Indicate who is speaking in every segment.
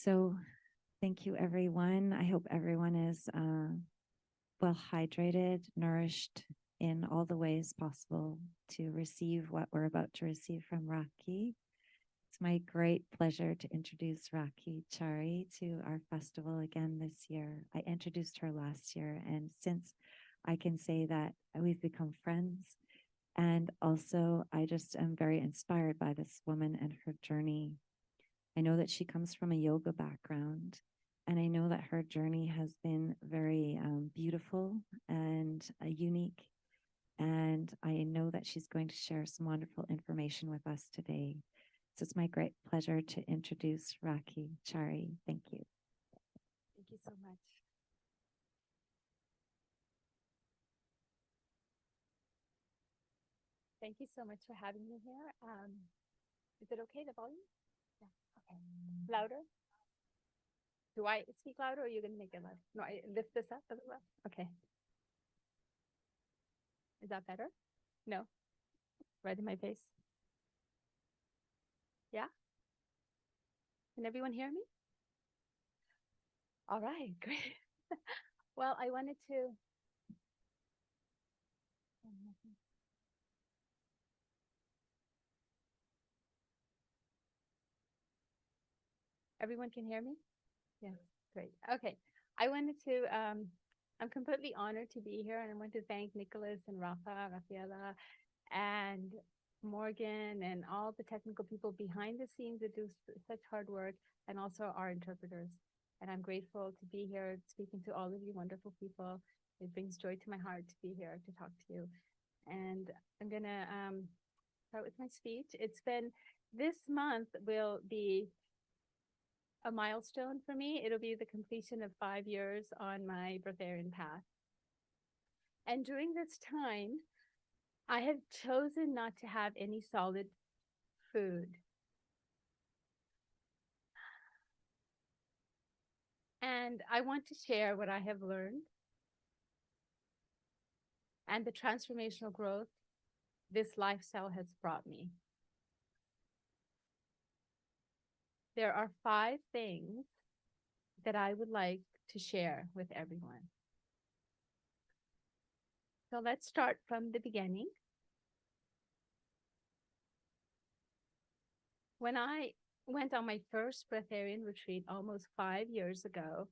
Speaker 1: So thank you, everyone. I hope everyone is well hydrated, nourished in all the ways possible to receive what we're about to receive from Rakhi. It's my great pleasure to introduce Rakhi Chari to our festival again this year. I introduced her last year, and since I can say that we've become friends, and also I just am very inspired by this woman and her journey. I know that she comes from a yoga background, and I know that her journey has been very beautiful and unique. And I know that she's going to share some wonderful information with us today. So it's my great pleasure to introduce Rakhi Chari. Thank you.
Speaker 2: Thank you so much. Thank you so much for having me here. Is it okay, the volume? Yeah. Okay. Louder? Do I speak louder or are you going to make it louder? No, I lift this up a little. Okay. Is that better? No? Right in my face? Yeah? Can everyone hear me? All right, great. Well, I wanted to. Everyone can hear me? Yes, great. Okay. I wanted to, I'm completely honored to be here, and I want to thank Nicholas and Rafa, Rafaela, and Morgan, and all the technical people behind the scenes that do such hard work, and also our interpreters. And I'm grateful to be here speaking to all of you wonderful people. It brings joy to my heart to be here to talk to you. And I'm going to start with my speech. It's been, this month will be a milestone for me. It'll be the completion of 5 years on my Breatharian path. And during this time, I have chosen not to have any solid food. And I want to share what I have learned and the transformational growth this lifestyle has brought me. There are 5 things that I would like to share with everyone. So let's start from the beginning. When I went on my first Breatharian retreat almost 5 years ago,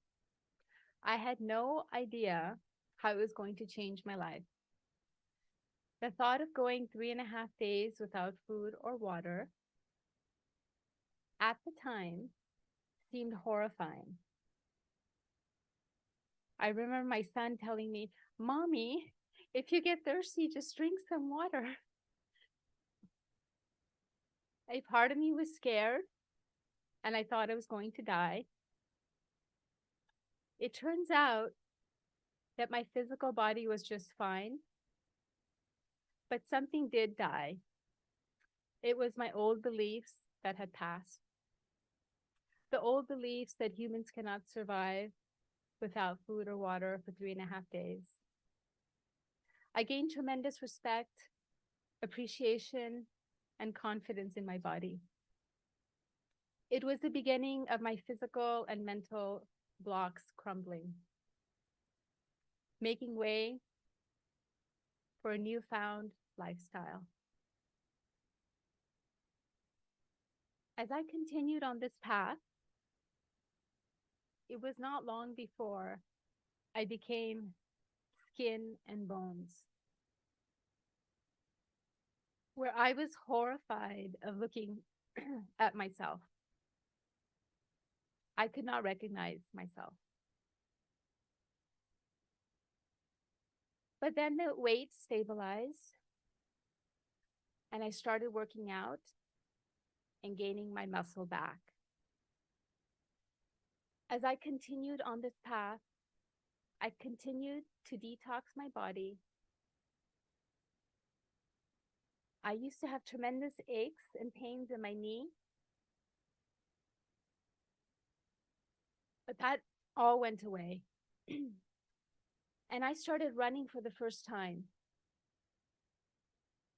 Speaker 2: I had no idea how it was going to change my life. The thought of going 3.5 days without food or water at the time seemed horrifying. I remember my son telling me, "Mommy, if you get thirsty, just drink some water." A part of me was scared, and I thought I was going to die. It turns out that my physical body was just fine, but something did die. It was my old beliefs that had passed. The old beliefs that humans cannot survive without food or water for 3.5 days. I gained tremendous respect, appreciation, and confidence in my body. It was the beginning of my physical and mental blocks crumbling, making way for a newfound lifestyle. As I continued on this path, it was not long before I became skin and bones, where I was horrified of looking at myself. I could not recognize myself. But then the weight stabilized, and I started working out and gaining my muscle back. As I continued on this path, I continued to detox my body. I used to have tremendous aches and pains in my knee, but that all went away. And I started running for the first time.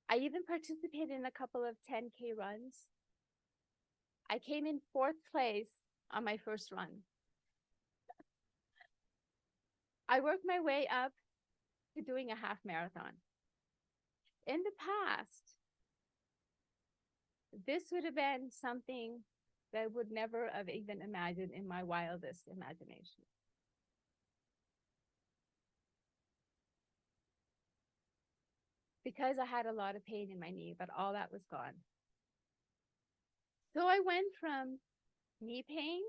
Speaker 2: I even participated in a couple of 10K runs. I came in 4th place on my first run. I worked my way up to doing a half marathon. In the past, this would have been something that I would never have even imagined in my wildest imagination. Because I had a lot of pain in my knee, but all that was gone. So I went from knee pain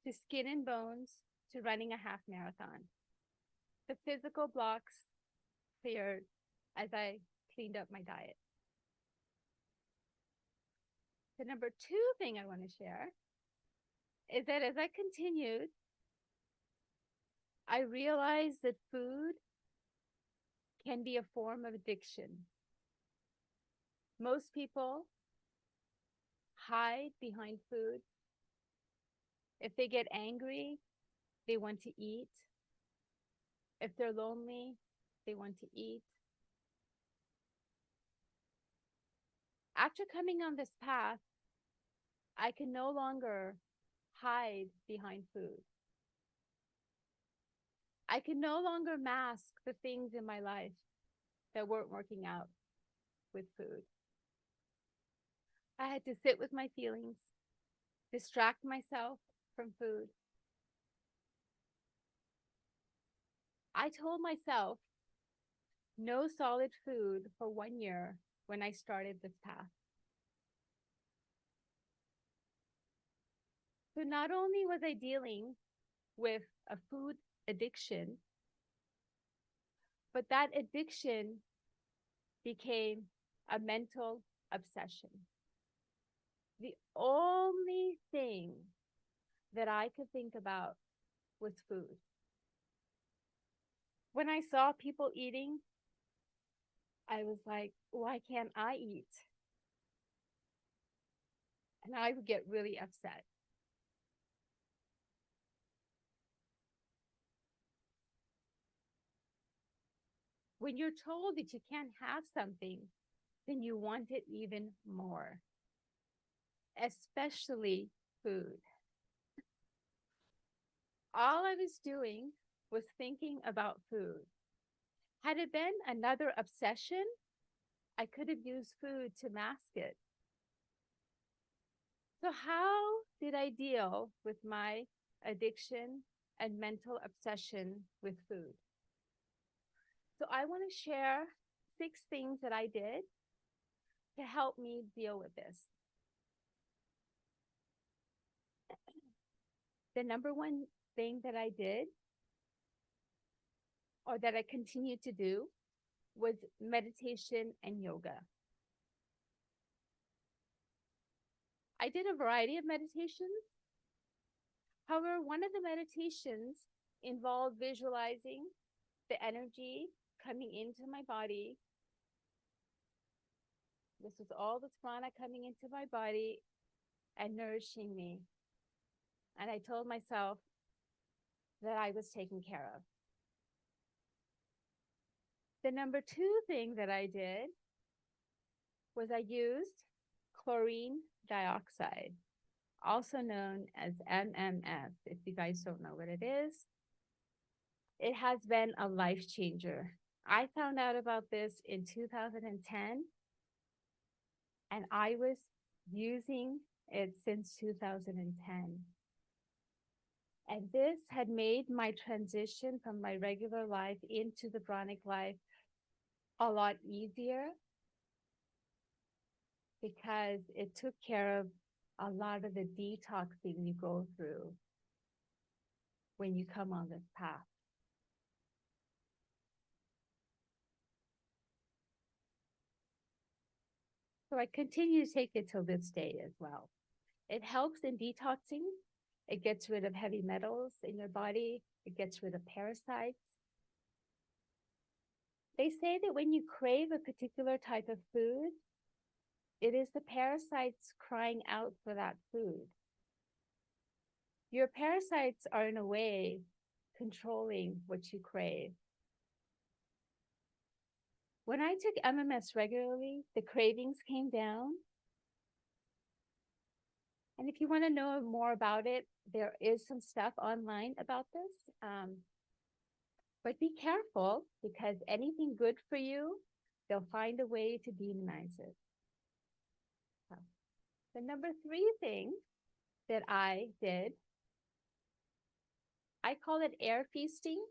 Speaker 2: to skin and bones to running a half marathon. The physical blocks cleared as I cleaned up my diet. The number two thing I want to share is that as I continued, I realized that food can be a form of addiction. Most people hide behind food. If they get angry, they want to eat. If they're lonely, they want to eat. After coming on this path, I can no longer hide behind food. I can no longer mask the things in my life that weren't working out with food. I had to sit with my feelings, distract myself from food. I told myself no solid food for 1 year when I started this path. So not only was I dealing with a food addiction, but that addiction became a mental obsession. The only thing that I could think about was food. When I saw people eating, I was like, why can't I eat? And I would get really upset. When you're told that you can't have something, then you want it even more, especially food. All I was doing was thinking about food. Had it been another obsession, I could have used food to mask it. So how did I deal with my addiction and mental obsession with food? So I want to share 6 things that I did to help me deal with this. The number one thing that I did, or that I continued to do, was meditation and yoga. I did a variety of meditations. However, one of the meditations involved visualizing the energy coming into my body. This was all the prana coming into my body and nourishing me. And I told myself that I was taken care of. The number 2 thing that I did was I used chlorine dioxide, also known as MMS, if you guys don't know what it is. It has been a life changer. I found out about this in 2010, and I was using it since 2010. And this had made my transition from my regular life into the pranic life a lot easier, because it took care of a lot of the detoxing you go through when you come on this path. So I continue to take it till this day as well. It helps in detoxing. It gets rid of heavy metals in your body. It gets rid of parasites. They say that when you crave a particular type of food, it is the parasites crying out for that food. Your parasites are, in a way, controlling what you crave. When I took MMS regularly, the cravings came down. And if you want to know more about it, there is some stuff online about this. But be careful because anything good for you, they'll find a way to demonize it. So, the number 3 thing that I did, I call it air feasting,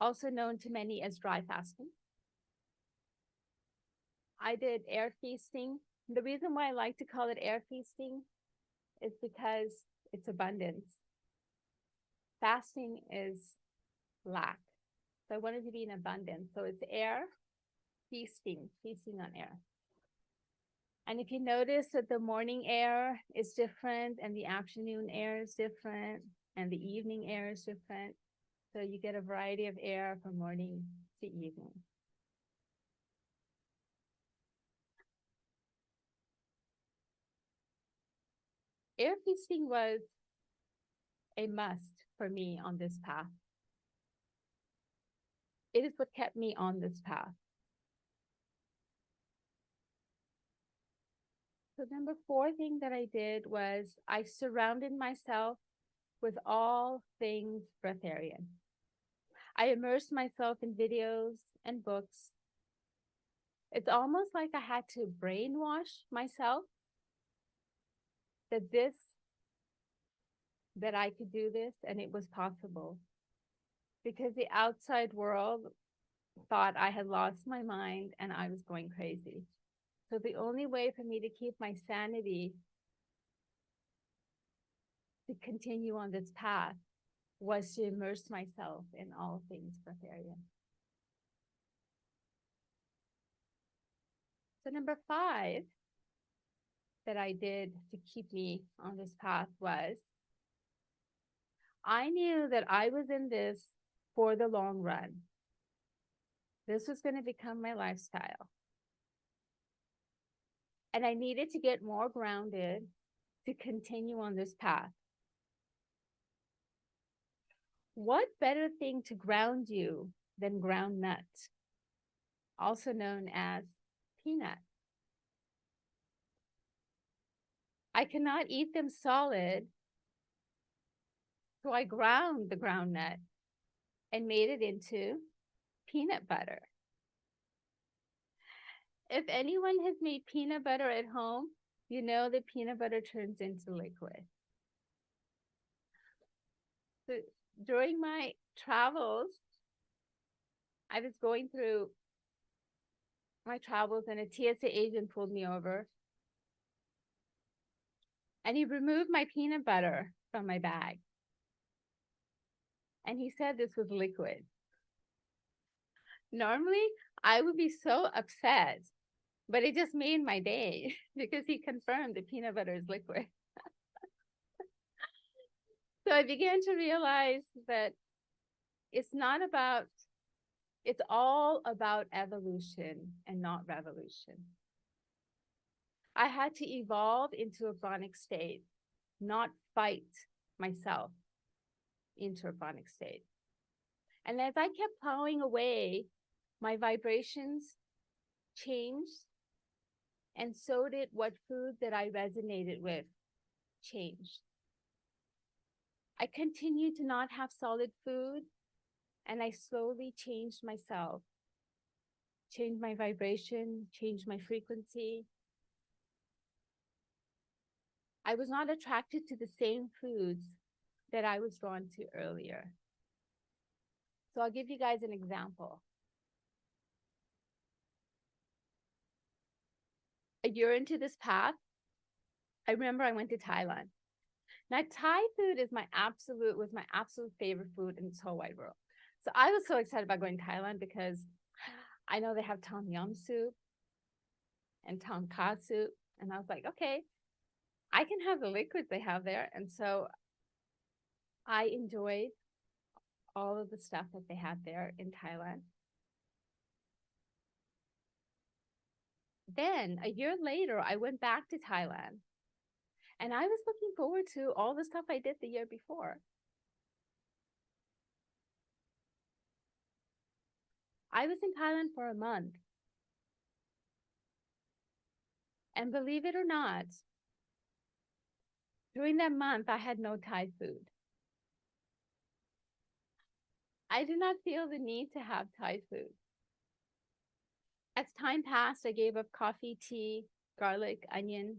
Speaker 2: also known to many as dry fasting. I did air feasting. The reason why I like to call it air feasting is because it's abundance. Fasting is lack. So I wanted to be in abundance. So it's air feasting, feasting on air. And if you notice that the morning air is different and the afternoon air is different and the evening air is different, so you get a variety of air from morning to evening. Air feasting was a must for me on this path. It is what kept me on this path. So number 4 thing that I did was I surrounded myself with all things breatharian. I immersed myself in videos and books. It's almost like I had to brainwash myself that I could do this and it was possible. Because the outside world thought I had lost my mind and I was going crazy. So the only way for me to keep my sanity to continue on this path was to immerse myself in all things breatharian. So number 5 that I did to keep me on this path was I knew that I was in this for the long run. This was going to become my lifestyle. And I needed to get more grounded to continue on this path. What better thing to ground you than ground nuts, also known as peanut? I cannot eat them solid, so I ground the ground nut and made it into peanut butter. If anyone has made peanut butter at home, you know that peanut butter turns into liquid. So during my travels, I was going through my travels and a TSA agent pulled me over and he removed my peanut butter from my bag. And he said this was liquid. Normally, I would be so upset, but it just made my day because he confirmed that peanut butter is liquid. So I began to realize that it's all about evolution and not revolution. I had to evolve into a pranic state, not fight myself into a pranic state. And as I kept plowing away, my vibrations changed, and so did what food that I resonated with changed. I continued to not have solid food, and I slowly changed myself, changed my vibration, changed my frequency. I was not attracted to the same foods that I was drawn to earlier. So I'll give you guys an example. A year into this path, I remember I went to Thailand. Now, Thai food is was my absolute favorite food in this whole wide world. So I was so excited about going to Thailand because I know they have tom yum soup and tom kha soup. And I was like, okay, I can have the liquids they have there. And so I enjoyed all of the stuff that they had there in Thailand. Then a year later, I went back to Thailand and I was looking forward to all the stuff I did the year before. I was in Thailand for a month. And believe it or not, during that month, I had no Thai food. I did not feel the need to have Thai food. As time passed, I gave up coffee, tea, garlic, onion.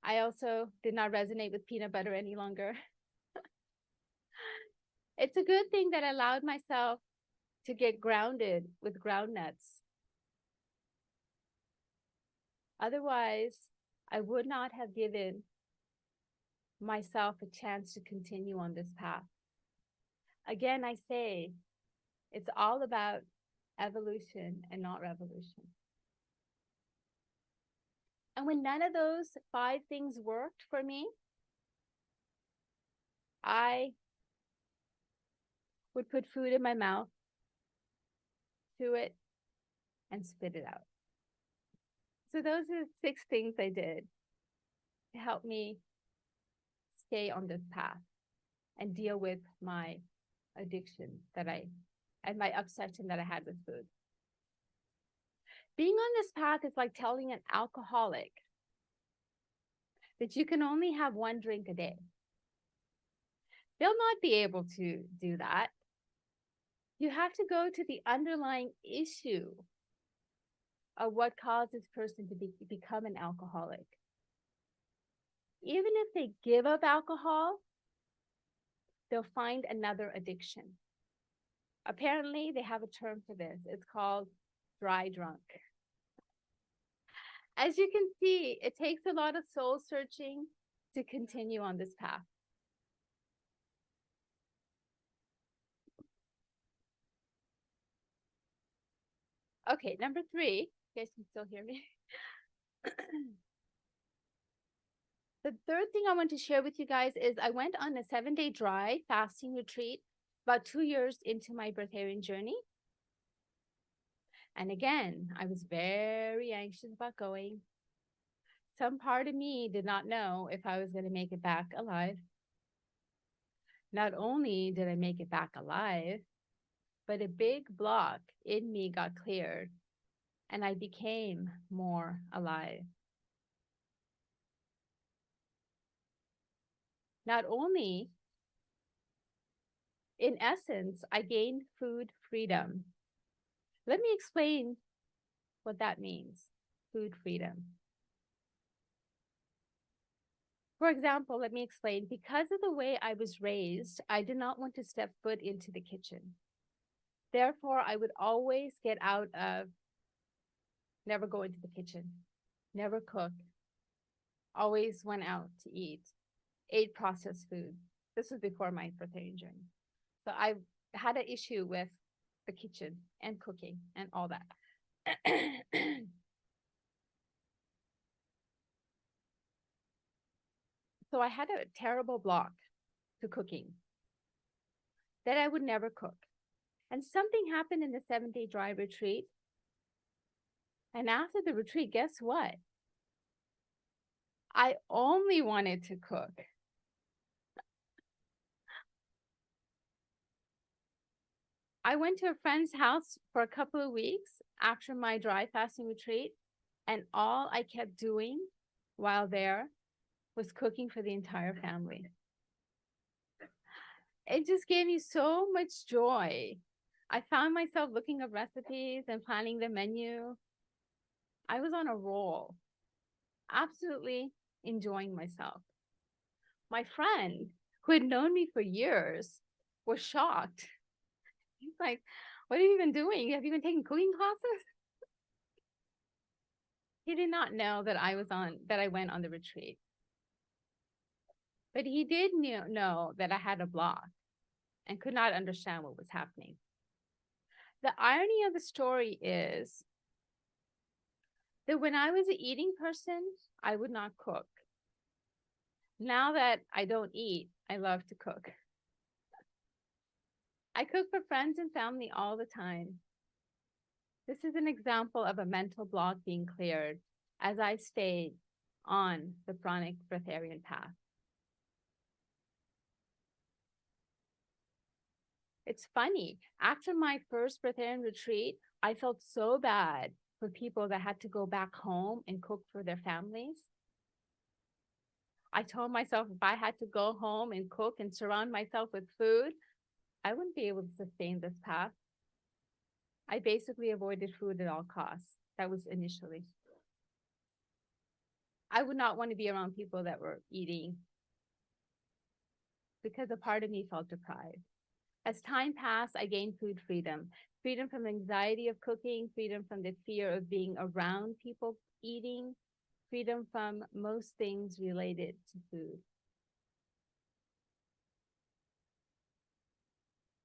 Speaker 2: I also did not resonate with peanut butter any longer. It's a good thing that I allowed myself to get grounded with ground nuts. Otherwise, I would not have given myself a chance to continue on this path. Again, I say it's all about evolution and not revolution. And when none of those 5 things worked for me, I would put food in my mouth, chew it, and spit it out. So those are 6 things I did to help me stay on this path and deal with my addiction and my obsession that I had with food. Being on this path is like telling an alcoholic that you can only have 1 drink a day. They'll not be able to do that. You have to go to the underlying issue of what caused this person to become an alcoholic. Even if they give up alcohol, they'll find another addiction. Apparently, they have a term for this. It's called dry drunk. As you can see, it takes a lot of soul searching to continue on this path. Okay, number 3, you guys can still hear me. The third thing I want to share with you guys is I went on a 7-day dry fasting retreat about 2 years into my Breatharian journey. And again, I was very anxious about going. Some part of me did not know if I was going to make it back alive. Not only did I make it back alive, but a big block in me got cleared and I became more alive. Not only, in essence, I gained food freedom. Let me explain what that means, food freedom. For example, let me explain. Because of the way I was raised, I did not want to step foot into the kitchen. Therefore, I would always get out of, never go into the kitchen, never cook, always went out to eat, ate processed food. This was before my Breatharian journey. So I had an issue with the kitchen and cooking and all that. So I had a terrible block to cooking that I would never cook. And something happened in the 7-day dry retreat. And after the retreat, guess what? I only wanted to cook. I went to a friend's house for a couple of weeks after my dry fasting retreat, and all I kept doing while there was cooking for the entire family. It just gave me so much joy. I found myself looking up recipes and planning the menu. I was on a roll, absolutely enjoying myself. My friend, who had known me for years, was shocked. He's like, "What have you been doing? Have you been taking cooking classes?" He did not know that I went on the retreat. But he did know that I had a block and could not understand what was happening. The irony of the story is that when I was an eating person, I would not cook. Now that I don't eat, I love to cook. I cook for friends and family all the time. This is an example of a mental block being cleared as I stayed on the Pranic Breatharian path. It's funny, after my first Breatharian retreat, I felt so bad for people that had to go back home and cook for their families. I told myself if I had to go home and cook and surround myself with food, I wouldn't be able to sustain this path. I basically avoided food at all costs. That was initially. I would not want to be around people that were eating because a part of me felt deprived. As time passed, I gained food freedom, freedom from anxiety of cooking, freedom from the fear of being around people eating, freedom from most things related to food.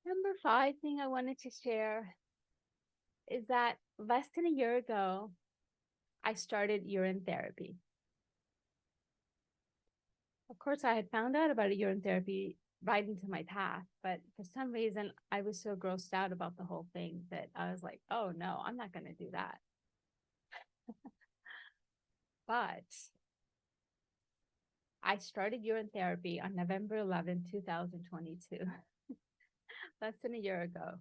Speaker 2: Number 5 thing I wanted to share is that less than a year ago, I started urine therapy. Of course, I had found out about a urine therapy right into my path, but for some reason, I was so grossed out about the whole thing that I was like, oh no, I'm not going to do that. But I started urine therapy on November 11, 2022, less than a year ago.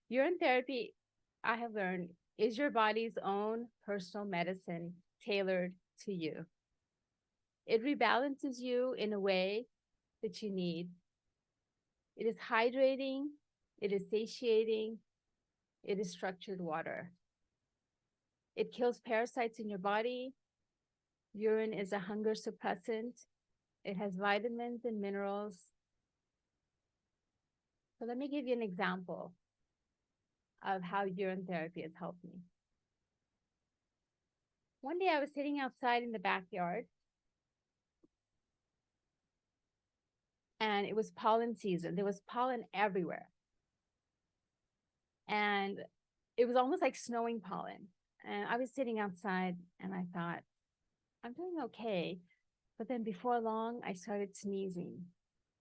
Speaker 2: Urine therapy, I have learned, is your body's own personal medicine tailored to you. It rebalances you in a way that you need. It is hydrating, it is satiating, it is structured water. It kills parasites in your body. Urine is a hunger suppressant. It has vitamins and minerals. So let me give you an example of how urine therapy has helped me. One day I was sitting outside in the backyard and it was pollen season. There was pollen everywhere. And it was almost like snowing pollen. And I was sitting outside and I thought, I'm doing okay. But then before long, I started sneezing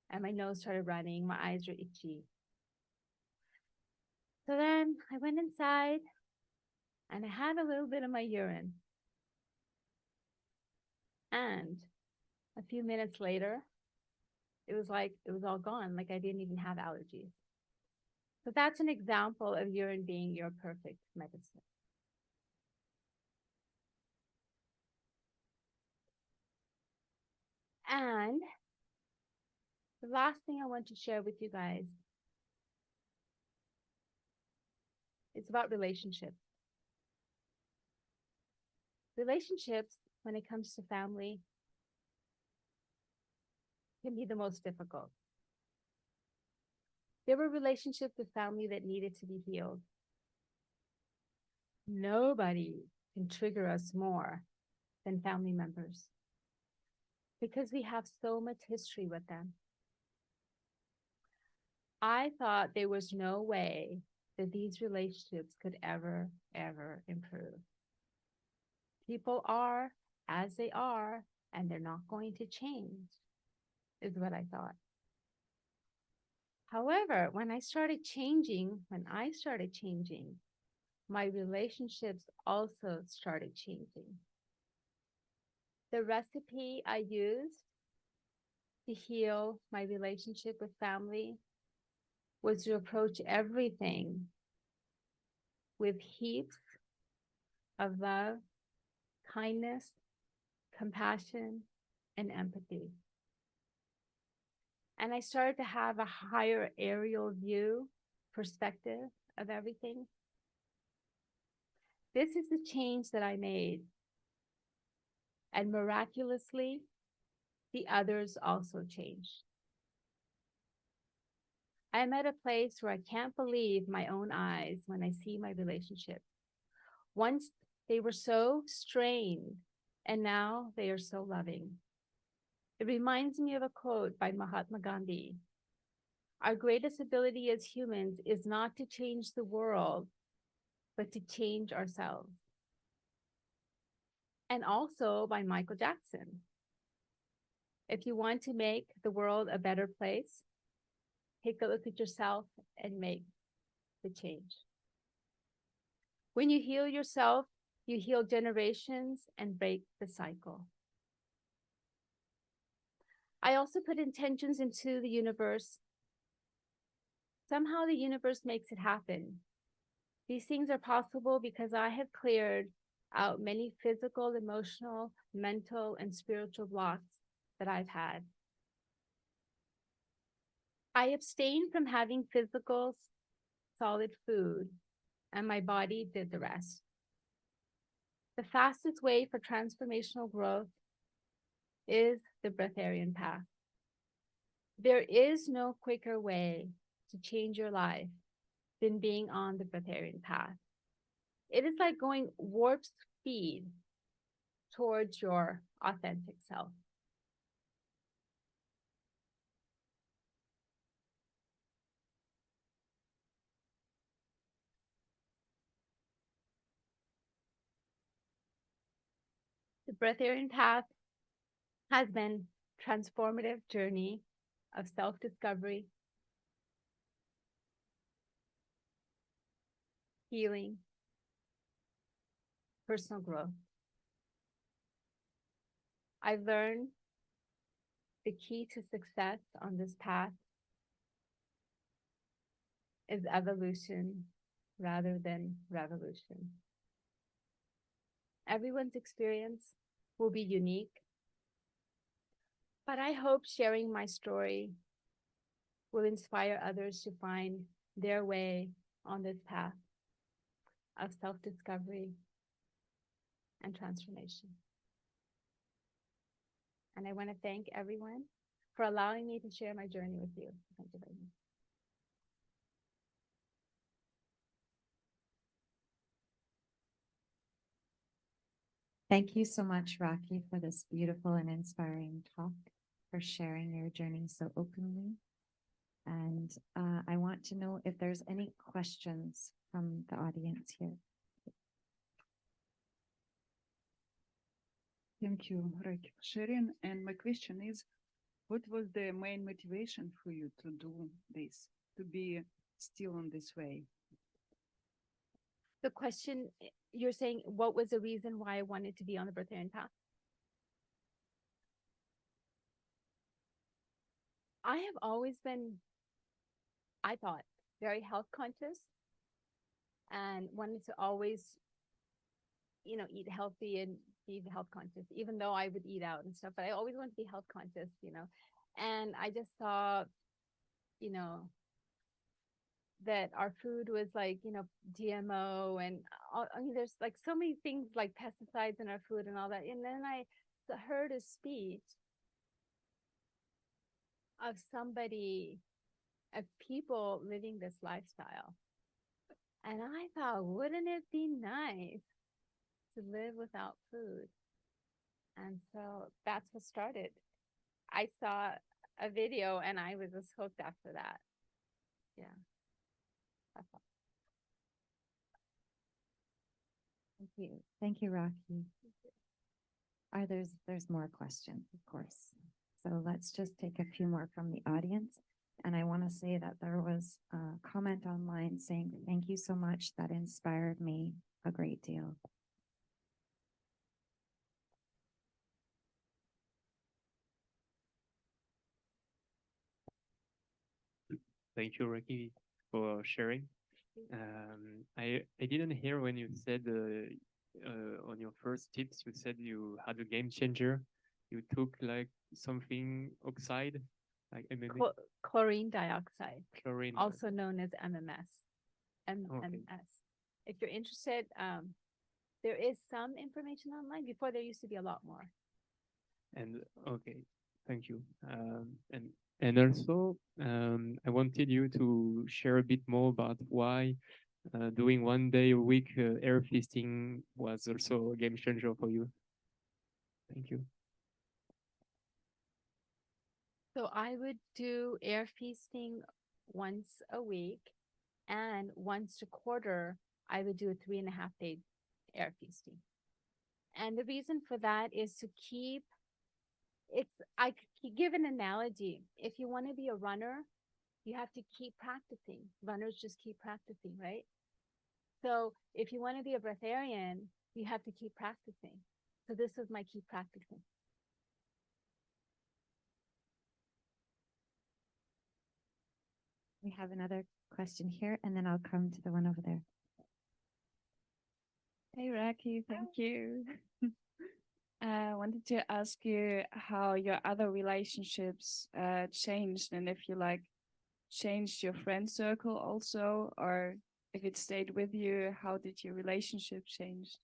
Speaker 2: and my nose started running. My eyes were itchy. So then I went inside and I had a little bit of my urine. And a few minutes later, it was like it was all gone, like I didn't even have allergies. So that's an example of urine being your perfect medicine. And the last thing I want to share with you guys is about relationships. Relationships, when it comes to family, can be the most difficult. There were relationships with family that needed to be healed. Nobody can trigger us more than family members because we have so much history with them. I thought there was no way that these relationships could ever improve. People are as they are, and they're not going to change, is what I thought. However, when I started changing, my relationships also started changing. The recipe I used to heal my relationship with family was to approach everything with heaps of love, kindness, compassion, and empathy. And I started to have a higher aerial view perspective of everything. This is the change that I made. And miraculously, the others also changed. I am at a place where I can't believe my own eyes when I see my relationship. Once they were so strained, and now they are so loving. It reminds me of a quote by Mahatma Gandhi. Our greatest ability as humans is not to change the world, but to change ourselves. And also by Michael Jackson. If you want to make the world a better place, take a look at yourself and make the change. When you heal yourself, you heal generations and break the cycle. I also put intentions into the universe. Somehow the universe makes it happen. These things are possible because I have cleared out many physical, emotional, mental, and spiritual blocks that I've had. I abstained from having physical, solid food, and my body did the rest. The fastest way for transformational growth is the Breatharian path. There is no quicker way to change your life than being on the Breatharian path. It is like going warp speed towards your authentic self. The Breatharian path has been a transformative journey of self-discovery, healing, personal growth. I learned the key to success on this path is evolution rather than revolution. Everyone's experience will be unique, but I hope sharing my story will inspire others to find their way on this path of self-discovery and transformation. And I want to thank everyone for allowing me to share my journey with you. Thank you very much.
Speaker 1: Thank you so much, Rakhi, for this beautiful and inspiring talk, for sharing your journey so openly. And I want to know if there's any questions from the audience here.
Speaker 3: Thank you, Rakhi, for sharing. And my question is, what was the main motivation for you to do this, to be still on this way?
Speaker 2: The question, you're saying, what was the reason why I wanted to be on the Breatharian path? I have always been, I thought, very health conscious and wanted to always, eat healthy and be health conscious, even though I would eat out and stuff, but I always wanted to be health conscious, and I just saw, that our food was like, GMO and there's like so many things like pesticides in our food and all that. And then I heard a speech of people living this lifestyle. And I thought, wouldn't it be nice to live without food? And so that's what started. I saw a video and I was just hooked after that. Yeah.
Speaker 1: Thank you. Thank you, Rakhi. There's more questions, of course. So let's just take a few more from the audience. And I want to say that there was a comment online saying, thank you so much. That inspired me a great deal.
Speaker 4: Thank you, Rakhi, for sharing. I didn't hear when you said on your first tips, you said you had a game changer. You took like something oxide, like MMA,
Speaker 2: Chlorine dioxide,
Speaker 4: chlorine.
Speaker 2: also known as MMS. MMS. If you're interested, there is some information online. Before there used to be a lot more.
Speaker 4: And okay, thank you. And also, I wanted you to share a bit more about why doing 1 day a week air feasting was also a game changer for you. Thank you.
Speaker 2: So I would do air feasting once a week, and once a quarter, I would do a 3.5 day air feasting. And the reason for that is to keep I give an analogy. If you want to be a runner, you have to keep practicing. Runners just keep practicing, right? So if you want to be a breatharian, you have to keep practicing. So this was my keep practicing.
Speaker 1: We have another question here, and then I'll come to the one over there.
Speaker 5: Hey, Rakhi, thank you. I wanted to ask you how your other relationships changed, and if you like changed your friend circle also, or if it stayed with you, how did your relationship change?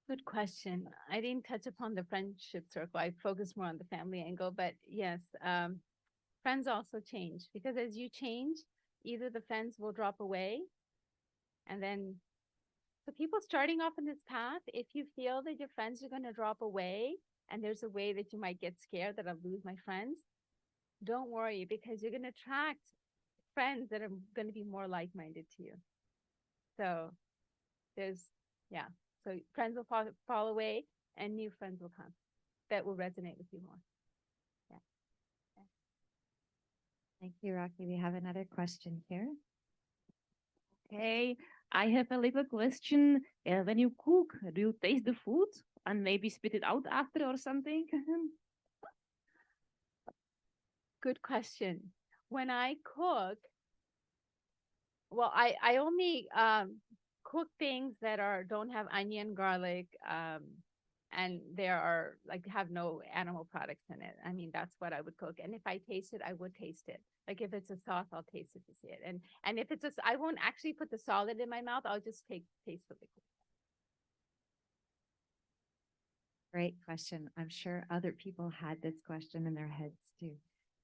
Speaker 2: Good question. I didn't touch upon the friendship circle. I focused more on the family angle, but yes, friends also change because as you change, either the friends will drop away and then so people starting off in this path, if you feel that your friends are going to drop away and there's a way that you might get scared that I'll lose my friends, don't worry because you're going to attract friends that are going to be more like-minded to you. So there's, yeah. So friends will fall away and new friends will come that will resonate with you more. Yeah.
Speaker 1: Thank you, Rakhi. We have another question here.
Speaker 6: Okay, I have a little question. When you cook, do you taste the food and maybe spit it out after or something?
Speaker 2: Good question. When I cook, well, I only cook things that don't have onion, garlic, and there are like have no animal products in it. I mean, that's what I would cook. And if I taste it, I would taste it. Like if it's a sauce, I'll taste it to see it. And if it's I won't actually put the solid in my mouth. I'll just taste the liquid.
Speaker 1: Great question. I'm sure other people had this question in their heads too.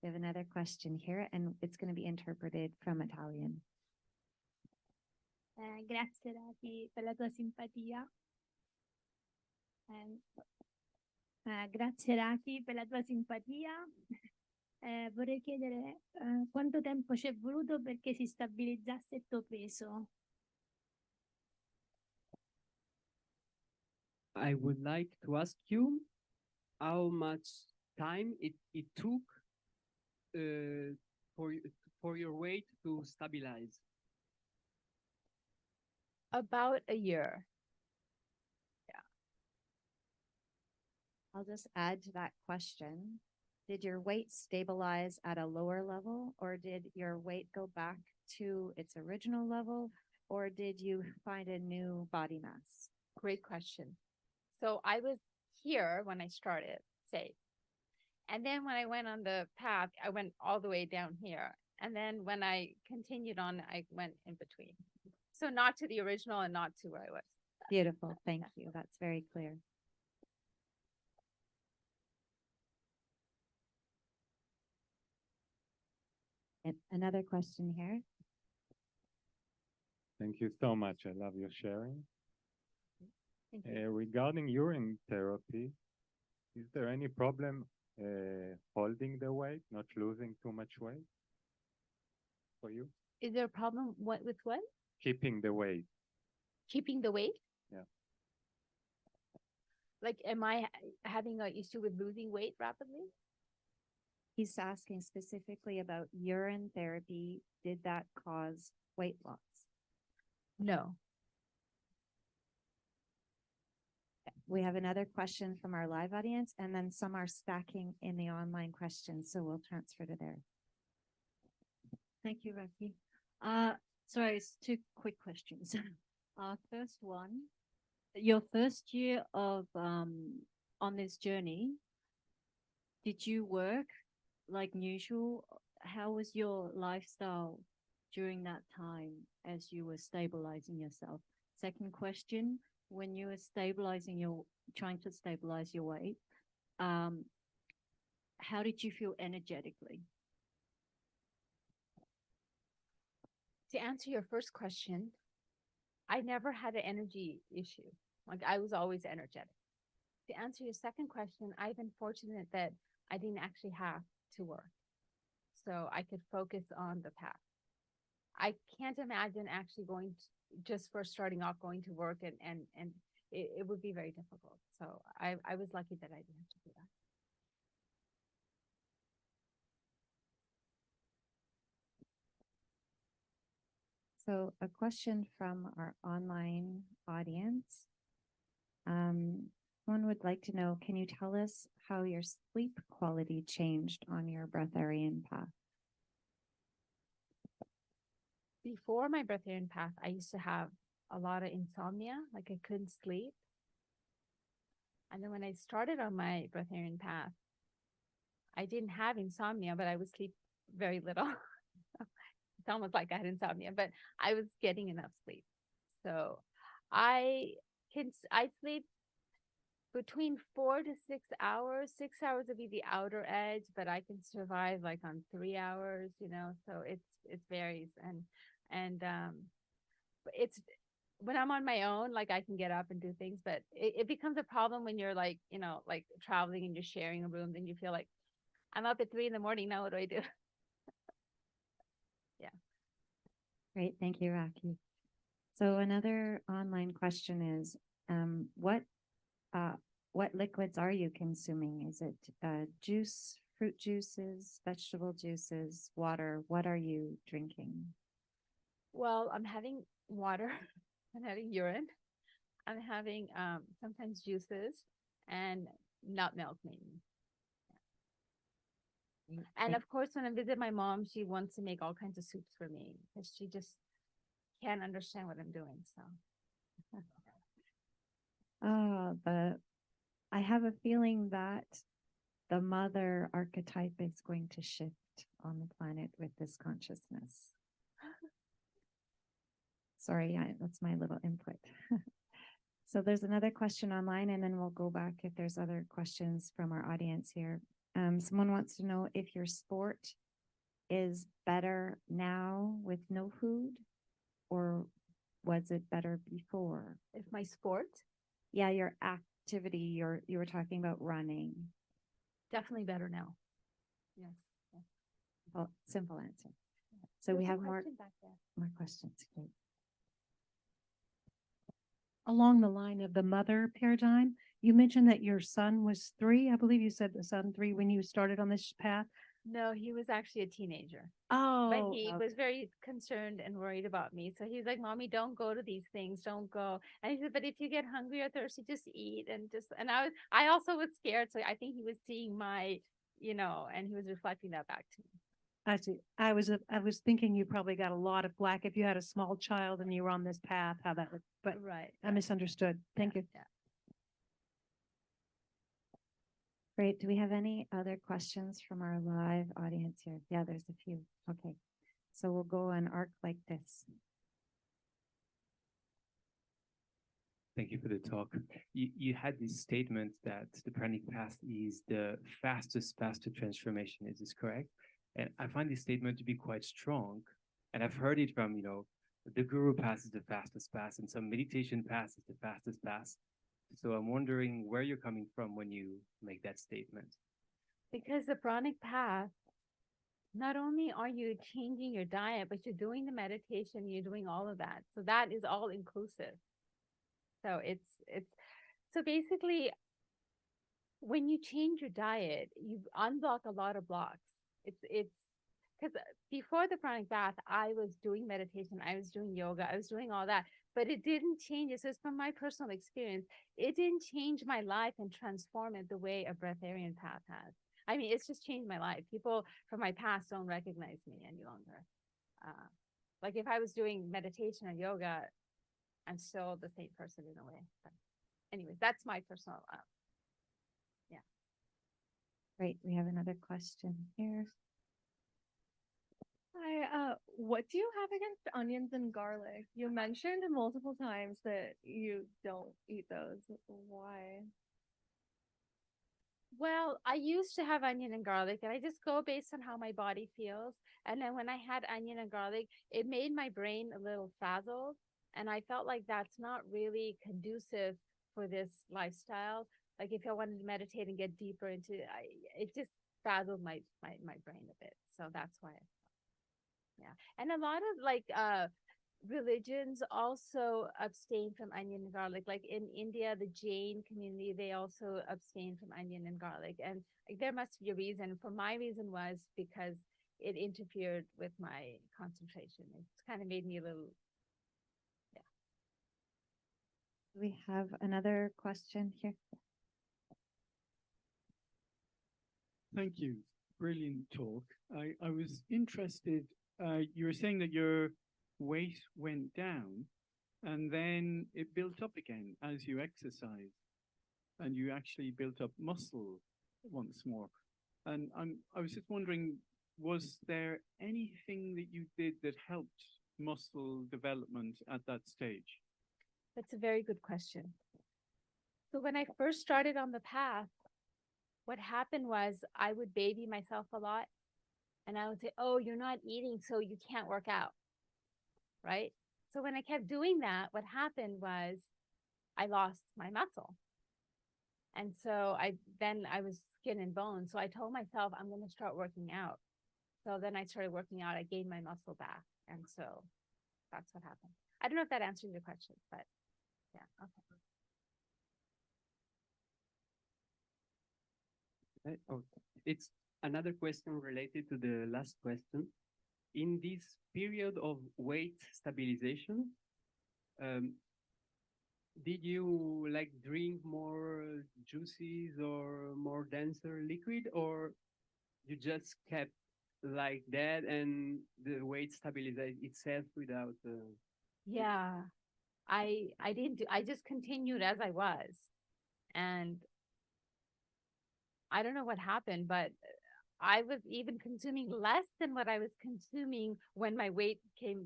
Speaker 1: We have another question here, and it's going to be interpreted from Italian.
Speaker 7: Grazie Rakhi per la tua simpatia. Grazie Rakhi per la tua simpatia. Vorrei chiedere quanto tempo ci è voluto perché si stabilizzasse il tuo peso?
Speaker 8: I would like to ask you how much time it took for your weight to stabilize.
Speaker 2: About a year.
Speaker 1: I'll just add to that question. Did your weight stabilize at a lower level, or did your weight go back to its original level, or did you find a new body mass?
Speaker 2: Great question. So I was here when I started, say, and then when I went on the path, I went all the way down here. And then when I continued on, I went in between. So not to the original and not to where I was.
Speaker 1: Beautiful. Thank you. That's very clear. And another question here.
Speaker 9: Thank you so much. I love your sharing.
Speaker 2: Thank you.
Speaker 9: Regarding urine therapy, is there any problem holding the weight, not losing too much weight for you?
Speaker 2: Is there a problem with what?
Speaker 9: Keeping the weight.
Speaker 2: Keeping the weight?
Speaker 9: Yeah.
Speaker 2: Like, am I having an issue with losing weight rapidly?
Speaker 1: He's asking specifically about urine therapy. Did that cause weight loss?
Speaker 2: No.
Speaker 1: We have another question from our live audience, and then some are stacking in the online questions, so we'll transfer to there.
Speaker 10: Thank you, Rakhi. Sorry, it's two quick questions. First one, your first year of on this journey, did you work like usual? How was your lifestyle during that time as you were stabilizing yourself? Second question, when you were trying to stabilize your weight, how did you feel energetically?
Speaker 2: To answer your first question, I never had an energy issue. Like I was always energetic. To answer your second question, I've been fortunate that I didn't actually have to work. So I could focus on the path. I can't imagine actually just first starting off going to work and it would be very difficult. So I was lucky that I didn't have to do that.
Speaker 1: So a question from our online audience. One would like to know, can you tell us how your sleep quality changed on your Breatharian path?
Speaker 2: Before my Breatharian path, I used to have a lot of insomnia, like I couldn't sleep. And then when I started on my breatharian path, I didn't have insomnia, but I would sleep very little. It's almost like I had insomnia, but I was getting enough sleep. So I I sleep between 4 to 6 hours. 6 hours would be the outer edge, but I can survive like on 3 hours, so it varies. And it's when I'm on my own, like I can get up and do things, but it becomes a problem when you're like, like traveling and you're sharing a room, then you feel like I'm up at 3 in the morning. Now what do I do? Yeah.
Speaker 1: Great. Thank you, Rakhi. So another online question is, what liquids are you consuming? Is it juice, fruit juices, vegetable juices, water? What are you drinking?
Speaker 2: Well, I'm having water. I'm having urine. I'm having sometimes juices and nut milk mainly. And of course, when I visit my mom, she wants to make all kinds of soups for me because she just can't understand what I'm doing. So,
Speaker 1: I have a feeling that the mother archetype is going to shift on the planet with this consciousness. Sorry, that's my little input. So there's another question online, and then we'll go back if there's other questions from our audience here. Someone wants to know if your sport is better now with no food, or was it better before?
Speaker 2: if my sport,
Speaker 1: Yeah, your activity, you were talking about running.
Speaker 2: definitely better now. Yes.
Speaker 1: Well, simple answer. So
Speaker 2: There's
Speaker 1: we
Speaker 2: a
Speaker 1: have more
Speaker 2: question back there.
Speaker 1: questions. Great.
Speaker 11: Along the line of the mother paradigm, you mentioned that your son was 3. I believe you said the son 3 when you started on this path.
Speaker 2: No, he was actually a teenager.
Speaker 11: Oh,
Speaker 2: But he
Speaker 11: okay.
Speaker 2: was very concerned and worried about me. So he's like, Mommy, don't go to these things. Don't go. And he said, but if you get hungry or thirsty, just eat. And I also was scared. So I think he was seeing my, and he was reflecting that back to me.
Speaker 11: I see. I was thinking you probably got a lot of flack if you had a small child and you were on this path, how that would, but
Speaker 2: Right.
Speaker 11: I misunderstood. Thank you.
Speaker 2: Yeah.
Speaker 1: Great. Do we have any other questions from our live audience here? Yeah, there's a few. Okay. So we'll go an arc like this.
Speaker 12: Thank you for the talk. You had this statement that the pranic path is the fastest path to transformation. Is this correct? And I find this statement to be quite strong. And I've heard it from, the guru path is the fastest path, and some meditation path is the fastest path. So I'm wondering where you're coming from when you make that statement.
Speaker 2: Because the pranic path, not only are you changing your diet, but you're doing the meditation, you're doing all of that. So that is all inclusive. So so basically, when you change your diet, you unblock a lot of blocks. It's because before the pranic bath, I was doing meditation, I was doing yoga, I was doing all that, but it didn't change it. So it's from my personal experience, it didn't change my life and transform it the way a breatharian path has. I mean, it's just changed my life. People from my past don't recognize me any longer. Like if I was doing meditation or yoga, I'm still the same person in a way. But anyways, that's my personal, yeah.
Speaker 1: Great. We have another question here.
Speaker 5: Hi, what do you have against onions and garlic? You mentioned multiple times that you don't eat those. Why?
Speaker 2: Well, I used to have onion and garlic, and I just go based on how my body feels. And then when I had onion and garlic, it made my brain a little frazzled. And I felt like that's not really conducive for this lifestyle. Like if I wanted to meditate and get deeper into it, it just frazzled my brain a bit. So that's why. Yeah. And a lot of religions also abstain from onion and garlic. Like in India, the Jain community, they also abstain from onion and garlic. And there must be a reason. For my reason was because it interfered with my concentration. It's kind of made me a little, yeah.
Speaker 1: We have another question here.
Speaker 13: Thank you. Brilliant talk. I was interested, you were saying that your weight went down. and then it built up again as you exercise, and you actually built up muscle once more. And I was just wondering, was there anything that you did that helped muscle development at that stage?
Speaker 2: That's a very good question. So when I first started on the path, what happened was I would baby myself a lot, and I would say, "Oh, you're not eating, so you can't work out." Right? So when I kept doing that, what happened was I lost my muscle. And so I was skin and bone. So I told myself I'm going to start working out. So then I started working out. I gained my muscle back. And so that's what happened. I don't know if that answers your question, but yeah. Okay.
Speaker 8: Oh, it's another question related to the last question. In this period of weight stabilization, did you like drink more juices or more denser liquid, or you just kept like that and the weight stabilized itself without
Speaker 2: Yeah. I didn't do, I just continued as I was. And I don't know what happened, but I was even consuming less than what I was consuming when my weight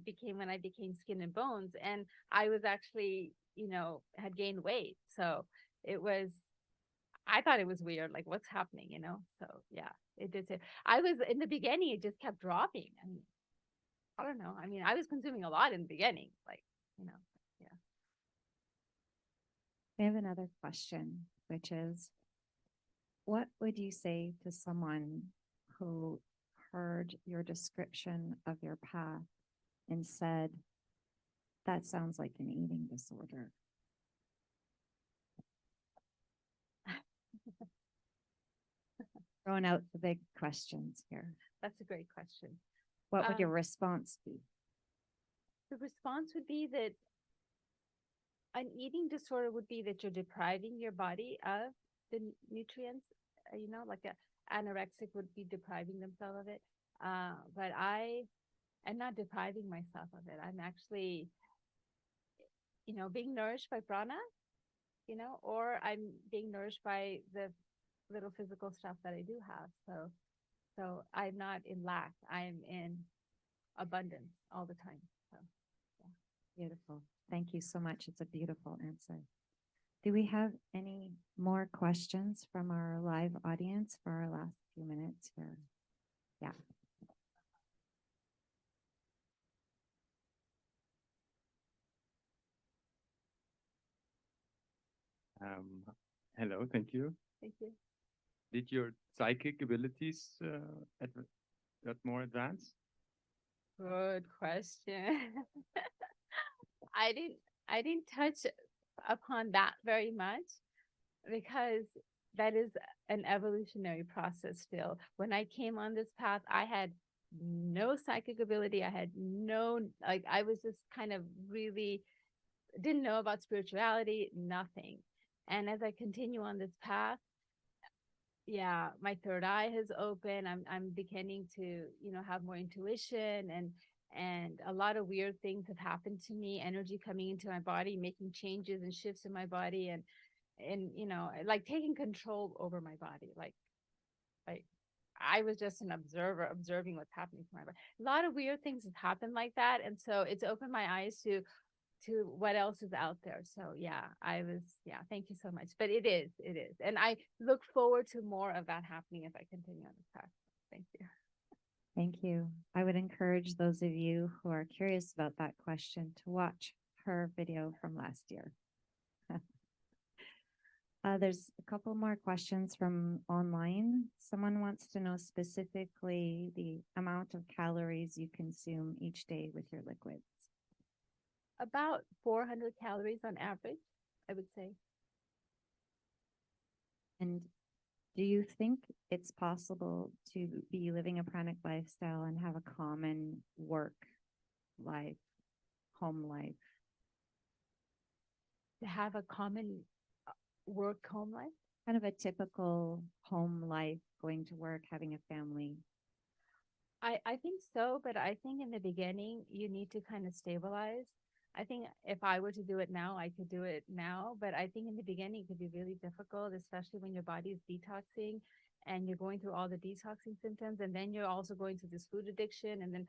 Speaker 2: became when I became skin and bones. And I was actually, had gained weight. So it was, I thought it was weird, like what's happening. So yeah, it did. I was in the beginning, it just kept dropping. And I don't know. I mean, I was consuming a lot in the beginning, yeah.
Speaker 1: I have another question, which is, what would you say to someone who heard your description of your path and said, that sounds like an eating disorder? Throwing out the big questions here.
Speaker 2: That's a great question.
Speaker 1: What would your response be?
Speaker 2: The response would be that an eating disorder would be that you're depriving your body of the nutrients, like an anorexic would be depriving themselves of it. But I am not depriving myself of it. I'm actually, being nourished by prana, or I'm being nourished by the little physical stuff that I do have. So I'm not in lack. I'm in abundance all the time. So, yeah.
Speaker 1: Beautiful. Thank you so much. It's a beautiful answer. Do we have any more questions from our live audience for our last few minutes here? Yeah.
Speaker 9: Hello, thank you.
Speaker 2: Thank you.
Speaker 9: Did your psychic abilities got more advanced?
Speaker 2: Good question. I didn't touch upon that very much because that is an evolutionary process still. When I came on this path, I had no psychic ability. I had I was just kind of really didn't know about spirituality, nothing. And as I continue on this path, yeah, my third eye has opened. I'm beginning to, have more intuition, and a lot of weird things have happened to me, energy coming into my body, making changes and shifts in my body, and like taking control over my body. Like I was just an observer observing what's happening to my body. A lot of weird things have happened like that. And so it's opened my eyes to what else is out there. So yeah, thank you so much. But it is. And I look forward to more of that happening if I continue on this path. Thank you.
Speaker 1: Thank you. I would encourage those of you who are curious about that question to watch her video from last year. There's a couple more questions from online. Someone wants to know specifically the amount of calories you consume each day with your liquids.
Speaker 2: About 400 calories on average, I would say.
Speaker 1: And do you think it's possible to be living a pranic lifestyle and have a common work life, home life?
Speaker 2: To have a common work home life?
Speaker 1: Kind of a typical home life, going to work, having a family.
Speaker 2: I think so, but I think in the beginning you need to kind of stabilize. I think if I were to do it now, I could do it now. But I think in the beginning, it could be really difficult, especially when your body is detoxing and you're going through all the detoxing symptoms. And then you're also going through this food addiction and then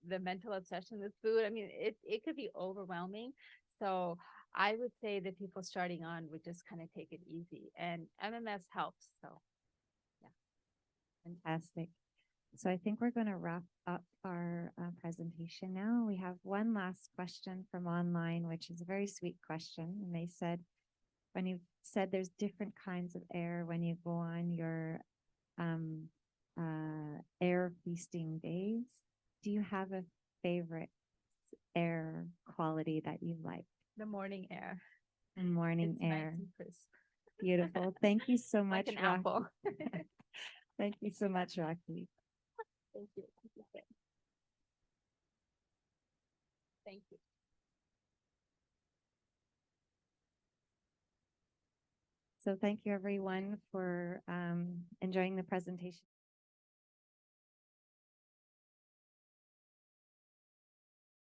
Speaker 2: the mental obsession with food. I mean, it could be overwhelming. So I would say that people starting on would just kind of take it easy. And MMS helps. So, yeah.
Speaker 1: Fantastic. So I think we're going to wrap up our presentation now. We have one last question from online, which is a very sweet question. And they said, when you said there's different kinds of air when you go on your air feasting days, do you have a favorite air quality that you like?
Speaker 2: The morning air.
Speaker 1: And morning
Speaker 2: It's nice
Speaker 1: air.
Speaker 2: and crisp.
Speaker 1: Beautiful. Thank you so much,
Speaker 2: Like an
Speaker 1: Rakhi.
Speaker 2: apple.
Speaker 1: Thank you so much, Rakhi.
Speaker 2: Thank you. Thank you.
Speaker 1: So thank you everyone for enjoying the presentation.